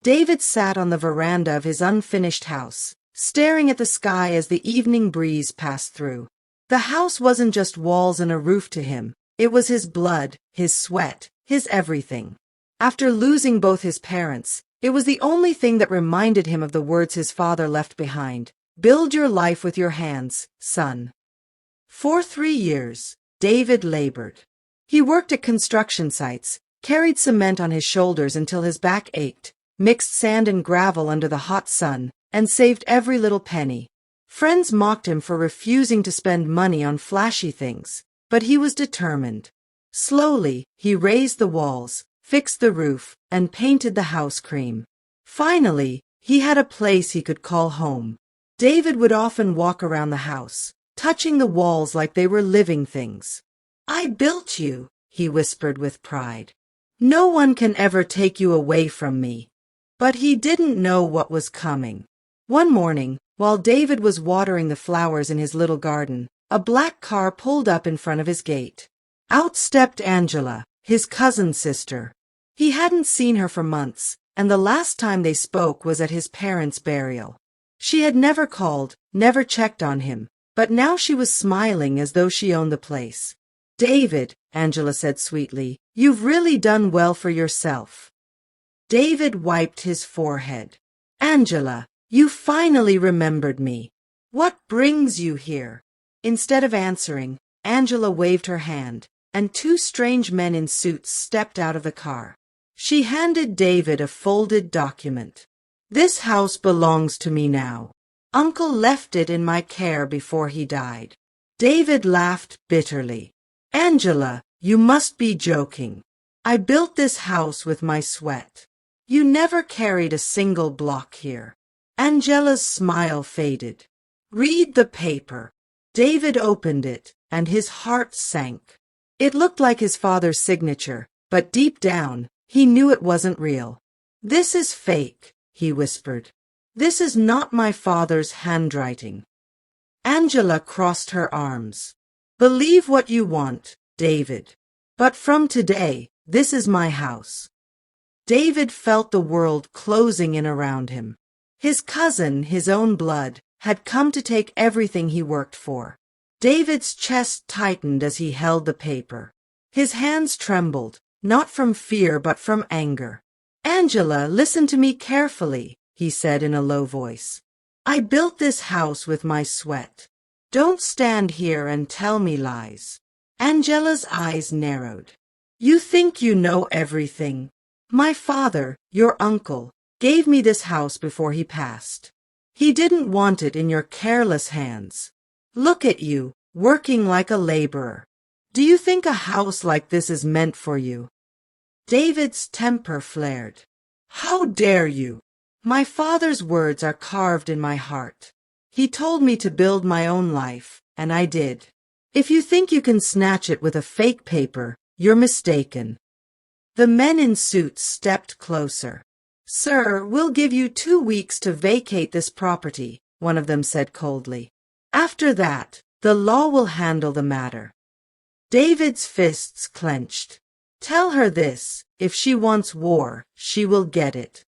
David sat on the veranda of his unfinished house, staring at the sky as the evening breeze passed through. The house wasn't just walls and a roof to him. It was his blood, his sweat, his everything. After losing both his parents, it was the only thing that reminded him of the words his father left behind. Build your life with your hands, son. For 3 years, David labored. He worked at construction sites, carried cement on his shoulders until his back ached, mixed sand and gravel under the hot sun, and saved every little penny. Friends mocked him for refusing to spend money on flashy things, but he was determined. Slowly, he raised the walls, fixed the roof, and painted the house cream. Finally, he had a place he could call home. David would often walk around the house, touching the walls like they were living things. "I built you," he whispered with pride. "No one can ever take you away from me." But he didn't know what was coming. One morning, while David was watering the flowers in his little garden, a black car pulled up in front of his gate. Out stepped Angela, his cousin's sister. He hadn't seen her for months, and the last time they spoke was at his parents' burial. She had never called, never checked on him, but now she was smiling as though she owned the place. "David," Angela said sweetly, "you've really done well for yourself." David wiped his forehead. "Angela, you finally remembered me. What brings you here?" Instead of answering, Angela waved her hand, and 2 strange men in suits stepped out of the car. She handed David a folded document. "This house belongs to me now. Uncle left it in my care before he died." David laughed bitterly. "Angela, you must be joking. I built this house with my sweat. You never carried a single block here." Angela's smile faded. "Read the paper." David opened it, and his heart sank. It looked like his father's signature, but deep down, he knew it wasn't real. "This is fake," he whispered. "This is not my father's handwriting." Angela crossed her arms. "Believe what you want, David. But from today, this is my house." David felt the world closing in around him. His cousin, his own blood, had come to take everything he worked for. David's chest tightened as he held the paper. His hands trembled, not from fear but from anger. "Angela, listen to me carefully," he said in a low voice. "I built this house with my sweat. Don't stand here and tell me lies." Angela's eyes narrowed. "You think you know everything. My father, your uncle, gave me this house before he passed. He didn't want it in your careless hands. Look at you, working like a laborer. Do you think a house like this is meant for you?" David's temper flared. "How dare you? My father's words are carved in my heart. He told me to build my own life, and I did. If you think you can snatch it with a fake paper, you're mistaken." The men in suits stepped closer. "Sir, we'll give you 2 weeks to vacate this property," one of them said coldly. "After that, the law will handle the matter." David's fists clenched. "Tell her this, if she wants war, she will get it."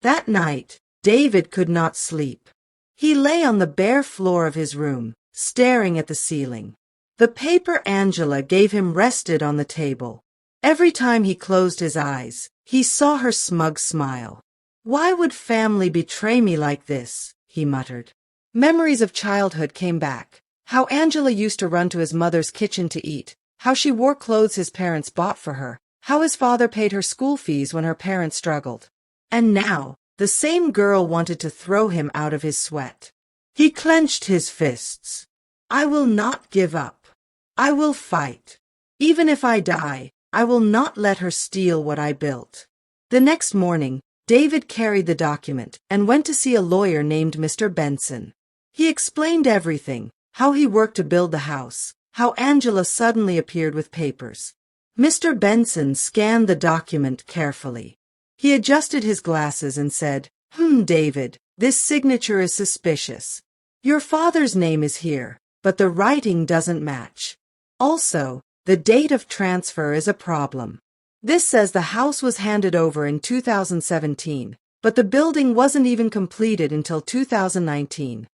That night, David could not sleep. He lay on the bare floor of his room, staring at the ceiling. The paper Angela gave him rested on the table. Every time he closed his eyes, he saw her smug smile. "Why would family betray me like this?" he muttered. Memories of childhood came back. How Angela used to run to his mother's kitchen to eat, how she wore clothes his parents bought for her, how his father paid her school fees when her parents struggled. And now, the same girl wanted to throw him out of his sweat. He clenched his fists. "I will not give up. I will fight. Even if I die, I will not let her steal what I built." The next morning, David carried the document and went to see a lawyer named Mr. Benson. He explained everything, how he worked to build the house, how Angela suddenly appeared with papers. Mr. Benson scanned the document carefully. He adjusted his glasses and said, David, this signature is suspicious. Your father's name is here, but the writing doesn't match. Also, the date of transfer is a problem. This says the house was handed over in 2017, but the building wasn't even completed until 2019.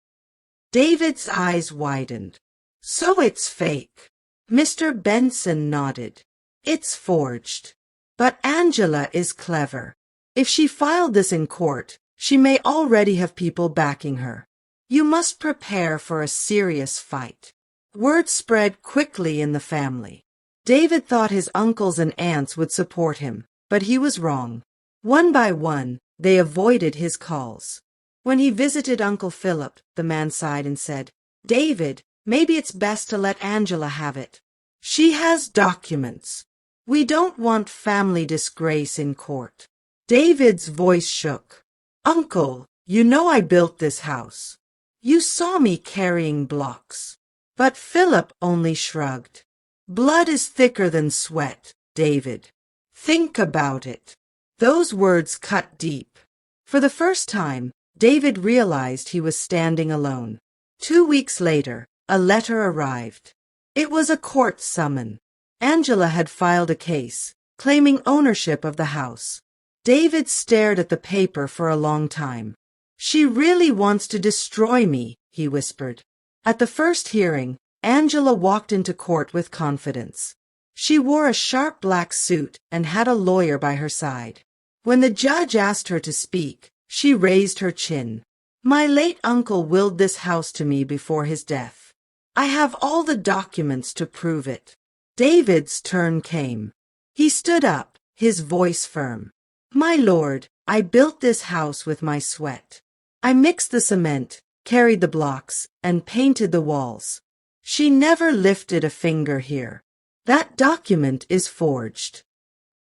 David's eyes widened. So it's fake. Mr. Benson nodded. It's forged. But Angela is clever. If she filed this in court, she may already have people backing her. You must prepare for a serious fight. Word spread quickly in the family. David thought his uncles and aunts would support him, but he was wrong. One by one, they avoided his calls. When he visited Uncle Philip, the man sighed and said, "David, maybe it's best to let Angela have it. She has documents. We don't want family disgrace in court." David's voice shook. "Uncle, you know I built this house. You saw me carrying blocks." But Philip only shrugged. "Blood is thicker than sweat, David. Think about it." Those words cut deep. For the first time, David realized he was standing alone. 2 weeks later, a letter arrived. It was a court summons. Angela had filed a case, claiming ownership of the house. David stared at the paper for a long time. "She really wants to destroy me," he whispered. At the first hearing, Angela walked into court with confidence. She wore a sharp black suit and had a lawyer by her side. When the judge asked her to speak, she raised her chin. "My late uncle willed this house to me before his death. I have all the documents to prove it." David's turn came. He stood up, his voice firm. "My lord, I built this house with my sweat. I mixed the cement, carried the blocks, and painted the walls. She never lifted a finger here. That document is forged."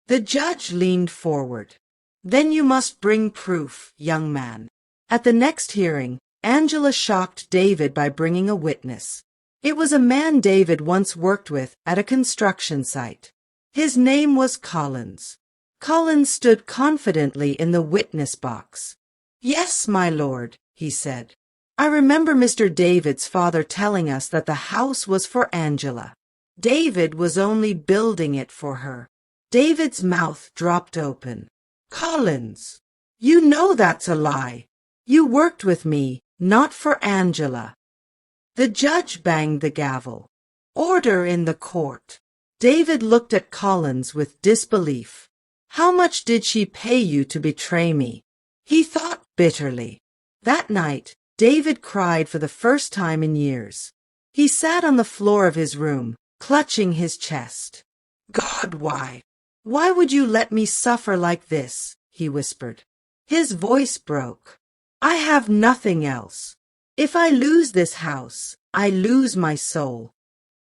The judge leaned forward. "Then you must bring proof, young man." At the next hearing, Angela shocked David by bringing a witness. It was a man David once worked with at a construction site. His name was Collins. Collins stood confidently in the witness box. "Yes, my lord," he said. "I remember Mr. David's father telling us that the house was for Angela. David was only building it for her." David's mouth dropped open. "Collins, you know that's a lie. You worked with me, not for Angela." The judge banged the gavel. "Order in the court." David looked at Collins with disbelief. "How much did she pay you to betray me?" He thought bitterly. That night, David cried for the first time in years. He sat on the floor of his room, clutching his chest. "God, why? Why would you let me suffer like this?" he whispered. His voice broke. "I have nothing else. If I lose this house, I lose my soul."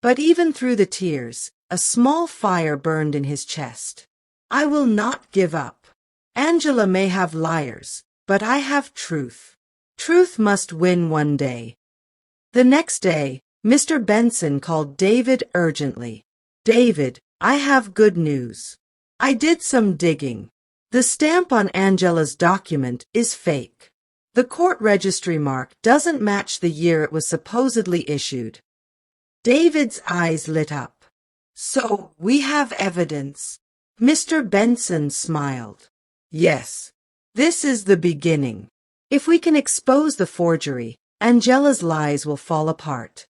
But even through the tears, a small fire burned in his chest. "I will not give up. Angela may have liars, but I have truth. Truth must win one day." The next day, Mr. Benson called David urgently. "David, I have good news. I did some digging. The stamp on Angela's document is fake. The court registry mark doesn't match the year it was supposedly issued." David's eyes lit up. "So we have evidence." Mr. Benson smiled. "Yes, this is the beginning. If we can expose the forgery, Angela's lies will fall apart."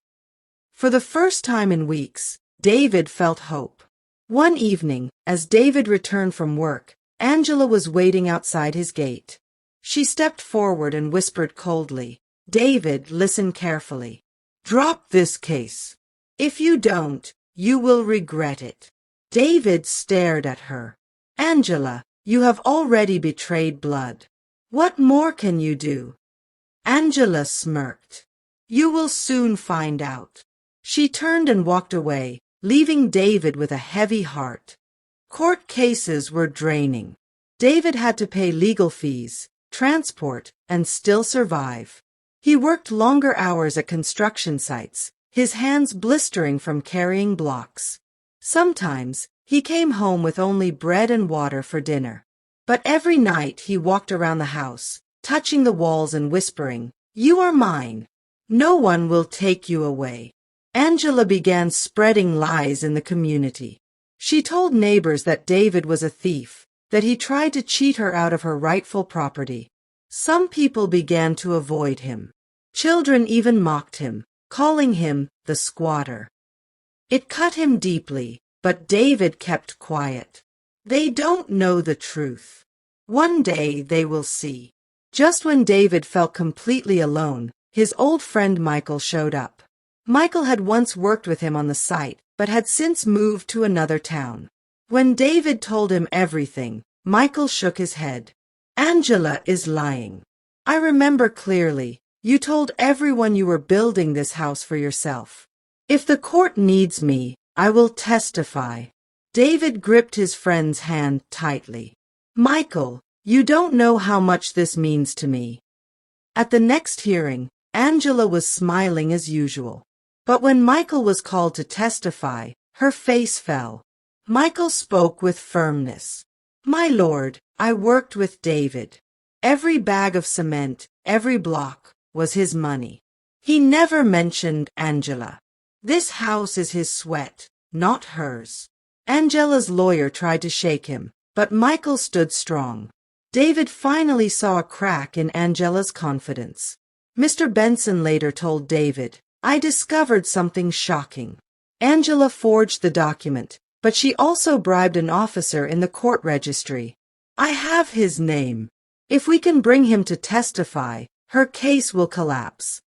For the first time in weeks, David felt hope. One evening, as David returned from work, Angela was waiting outside his gate. She stepped forward and whispered coldly, "David, listen carefully. Drop this case. If you don't, you will regret it." David stared at her. "Angela, you have already betrayed blood. What more can you do?" Angela smirked. "You will soon find out." She turned and walked away, leaving David with a heavy heart. Court cases were draining. David had to pay legal fees, transport, and still survive. He worked longer hours at construction sites, his hands blistering from carrying blocks. Sometimes, he came home with only bread and water for dinner. But every night he walked around the house, touching the walls and whispering, "You are mine. No one will take you away." Angela began spreading lies in the community. She told neighbors that David was a thief, that he tried to cheat her out of her rightful property. Some people began to avoid him. Children even mocked him, calling him the squatter. It cut him deeply, but David kept quiet. They don't know the truth. One day they will see. Just when David felt completely alone, his old friend Michael showed up. Michael had once worked with him on the site, but had since moved to another town. When David told him everything, Michael shook his head. Angela is lying. I remember clearly. You told everyone you were building this house for yourself. If the court needs me, I will testify. David gripped his friend's hand tightly. Michael, you don't know how much this means to me. At the next hearing, Angela was smiling as usual. But when Michael was called to testify, her face fell. Michael spoke with firmness. My lord, I worked with David. Every bag of cement, every block, was his money. He never mentioned Angela. This house is his sweat, not hers. Angela's lawyer tried to shake him, but Michael stood strong. David finally saw a crack in Angela's confidence. Mr. Benson later told David, I discovered something shocking. Angela forged the document, but she also bribed an officer in the court registry. I have his name. If we can bring him to testify, her case will collapse.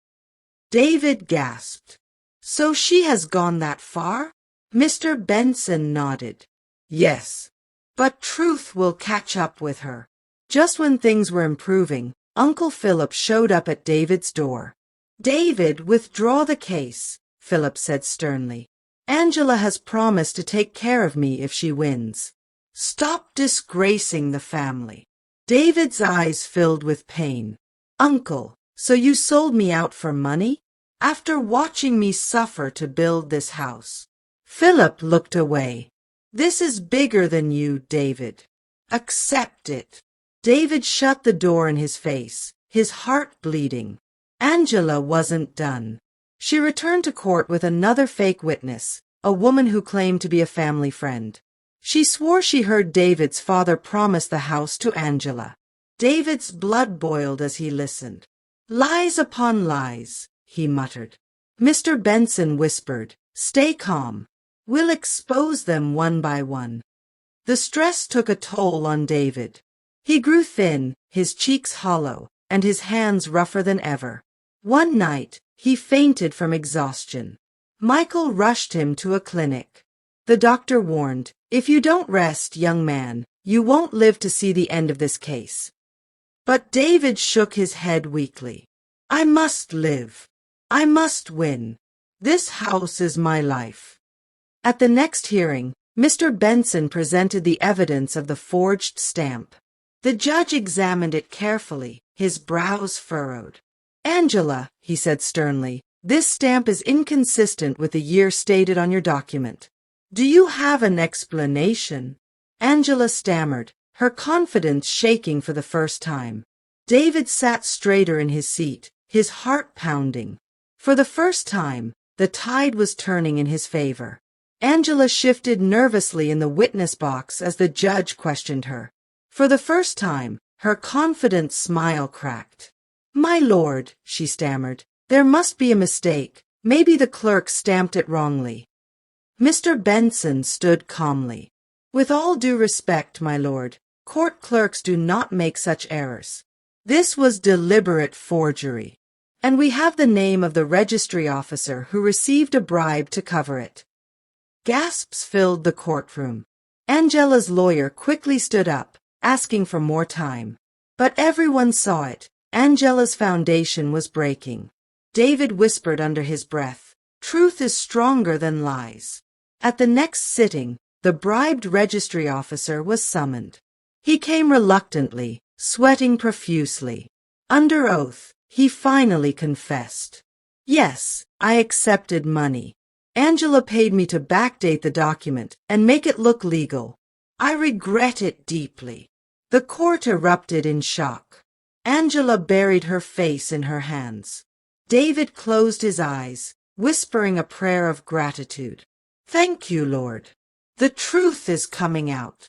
David gasped. So she has gone that far? Mr. Benson nodded. Yes. But truth will catch up with her. Just when things were improving, Uncle Philip showed up at David's door. David, withdraw the case, Philip said sternly. Angela has promised to take care of me if she wins. Stop disgracing the family. David's eyes filled with pain. Uncle, so you sold me out for money? After watching me suffer to build this house. Philip looked away. This is bigger than you, David. Accept it. David shut the door in his face, his heart bleeding. Angela wasn't done. She returned to court with another fake witness, a woman who claimed to be a family friend. She swore she heard David's father promise the house to Angela. David's blood boiled as he listened. Lies upon lies, he muttered. Mr. Benson whispered, stay calm. We'll expose them one by one. The stress took a toll on David. He grew thin, his cheeks hollow, and his hands rougher than ever. One night, he fainted from exhaustion. Michael rushed him to a clinic. The doctor warned, if you don't rest, young man, you won't live to see the end of this case. But David shook his head weakly. I must live. I must win. This house is my life. At the next hearing, Mr. Benson presented the evidence of the forged stamp. The judge examined it carefully, his brows furrowed. Angela, he said sternly, this stamp is inconsistent with the year stated on your document. Do you have an explanation? Angela stammered, her confidence shaking for the first time. David sat straighter in his seat, his heart pounding. For the first time, the tide was turning in his favor. Angela shifted nervously in the witness box as the judge questioned her. For the first time, her confident smile cracked. My lord, she stammered, there must be a mistake. Maybe the clerk stamped it wrongly. Mr. Benson stood calmly. With all due respect, my lord, court clerks do not make such errors. This was deliberate forgery. And we have the name of the registry officer who received a bribe to cover it. Gasps filled the courtroom. Angela's lawyer quickly stood up, asking for more time. But everyone saw it. Angela's foundation was breaking. David whispered under his breath, truth is stronger than lies. At the next sitting, the bribed registry officer was summoned. He came reluctantly, sweating profusely. Under oath, he finally confessed. Yes, I accepted money. Angela paid me to backdate the document and make it look legal. I regret it deeply. The court erupted in shock. Angela buried her face in her hands. David closed his eyes, whispering a prayer of gratitude. Thank you, Lord. The truth is coming out.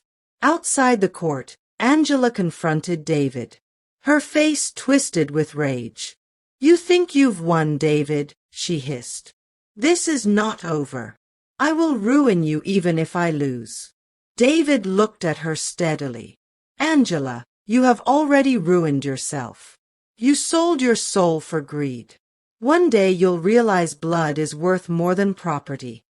Outside the court, Angela confronted David. Her face twisted with rage. "You think you've won, David," she hissed. "This is not over. I will ruin you even if I lose." David looked at her steadily. "Angela, you have already ruined yourself. You sold your soul for greed. One day you'll realize blood is worth more than property."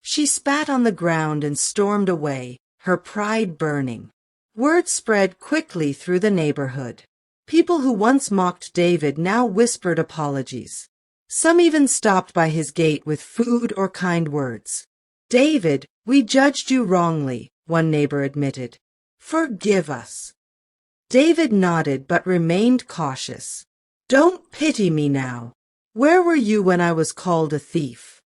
She spat on the ground and stormed away, her pride burning. Word spread quickly through the neighborhood. People who once mocked David now whispered apologies. Some even stopped by his gate with food or kind words. "David, we judged you wrongly," one neighbor admitted. "Forgive us." David nodded but remained cautious. "Don't pity me now. Where were you when I was called a thief?"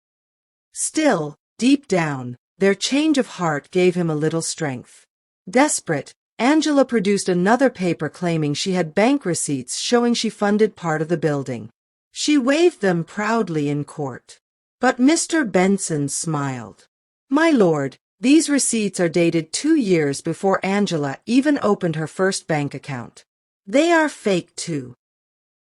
Still, deep down, their change of heart gave him a little strength. Desperate, Angela produced another paper claiming she had bank receipts showing she funded part of the building. She waved them proudly in court. But Mr. Benson smiled. "My lord, these receipts are dated 2 years before Angela even opened her first bank account. They are fake too."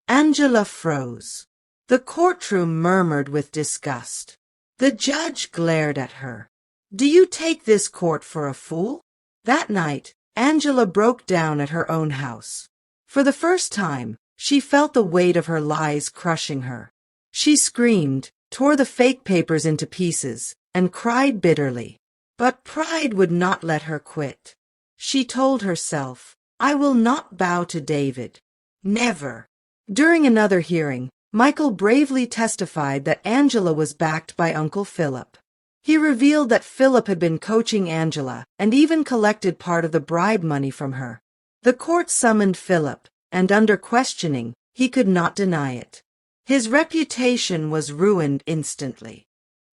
Angela froze. The courtroom murmured with disgust. The judge glared at her. "Do you take this court for a fool?" That night, Angela broke down at her own house. For the first time, she felt the weight of her lies crushing her. She screamed, tore the fake papers into pieces, and cried bitterly. But pride would not let her quit. She told herself, "I will not bow to David. Never." During another hearing, Michael bravely testified that Angela was backed by Uncle Philip. He revealed that Philip had been coaching Angela and even collected part of the bribe money from her. The court summoned Philip, and under questioning, he could not deny it. His reputation was ruined instantly.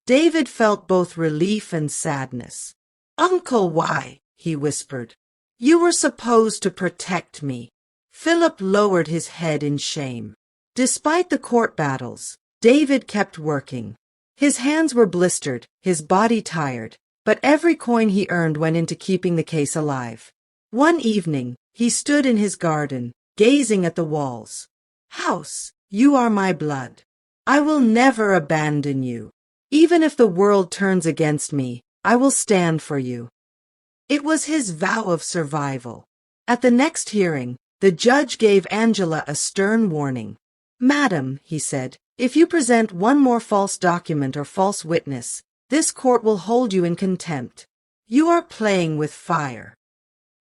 David felt both relief and sadness. "Uncle, why?" he whispered. "You were supposed to protect me." Philip lowered his head in shame. Despite the court battles, David kept working. His hands were blistered, his body tired, but every coin he earned went into keeping the case alive. One evening, he stood in his garden, gazing at the walls. "House, you are my blood. I will never abandon you. Even if the world turns against me, I will stand for you." It was his vow of survival. At the next hearing, the judge gave Angela a stern warning. "Madam," he said, "if you present one more false document or false witness, this court will hold you in contempt. You are playing with fire."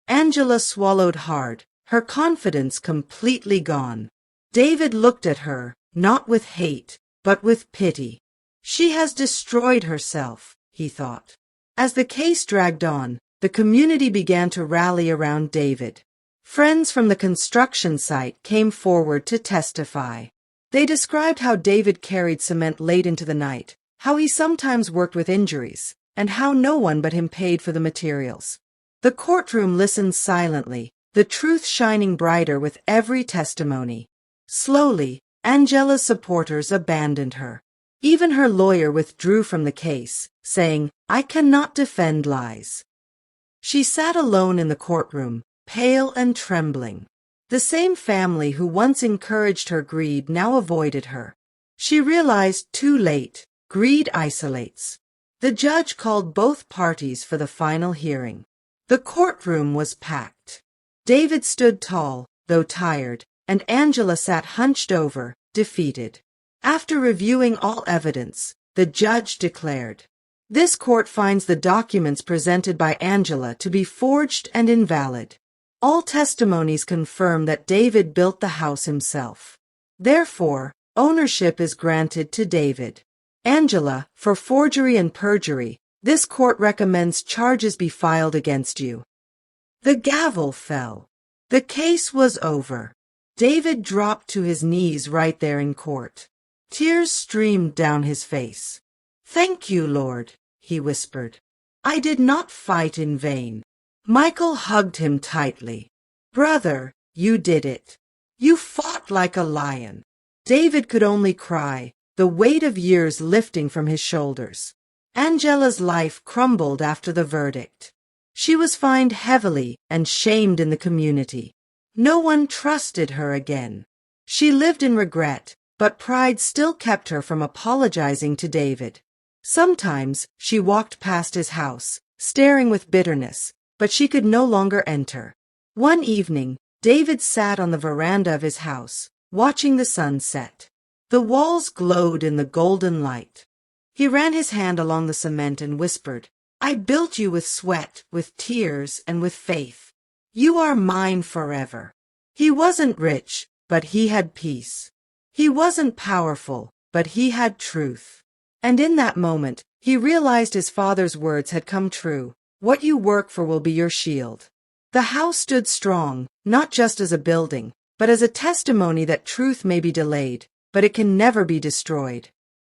Angela swallowed hard, her confidence completely gone. David looked at her, not with hate, but with pity. "She has destroyed herself," he thought. As the case dragged on, the community began to rally around David. Friends from the construction site came forward to testify. They described how David carried cement late into the night, how he sometimes worked with injuries, and how no one but him paid for the materials. The courtroom listened silently, the truth shining brighter with every testimony. Slowly, Angela's supporters abandoned her. Even her lawyer withdrew from the case, saying, "I cannot defend lies." She sat alone in the courtroom, pale and trembling. The same family who once encouraged her greed now avoided her. She realized too late, greed isolates. The judge called both parties for the final hearing. The courtroom was packed. David stood tall, though tired, and Angela sat hunched over, defeated. After reviewing all evidence, the judge declared, "This court finds the documents presented by Angela to be forged and invalid. All testimonies confirm that David built the house himself. Therefore, ownership is granted to David. Angela, for forgery and perjury, this court recommends charges be filed against you." The gavel fell. The case was over. David dropped to his knees right there in court. Tears streamed down his face. "Thank you, Lord," he whispered. "I did not fight in vain." Michael hugged him tightly. "Brother, you did it. You fought like a lion." David could only cry, the weight of years lifting from his shoulders. Angela's life crumbled after the verdict. She was fined heavily and shamed in the community. No one trusted her again. She lived in regret, but pride still kept her from apologizing to David. Sometimes she walked past his house, staring with bitterness, but she could no longer enter. One evening, David sat on the veranda of his house, watching the sun set. The walls glowed in the golden light. He ran his hand along the cement and whispered, "I built you with sweat, with tears, and with faith. You are mine forever." He wasn't rich, but he had peace. He wasn't powerful, but he had truth. And in that moment, he realized his father's words had come true. What you work for will be your shield. The house stood strong, not just as a building, but as a testimony that truth may be delayed, but it can never be destroyed.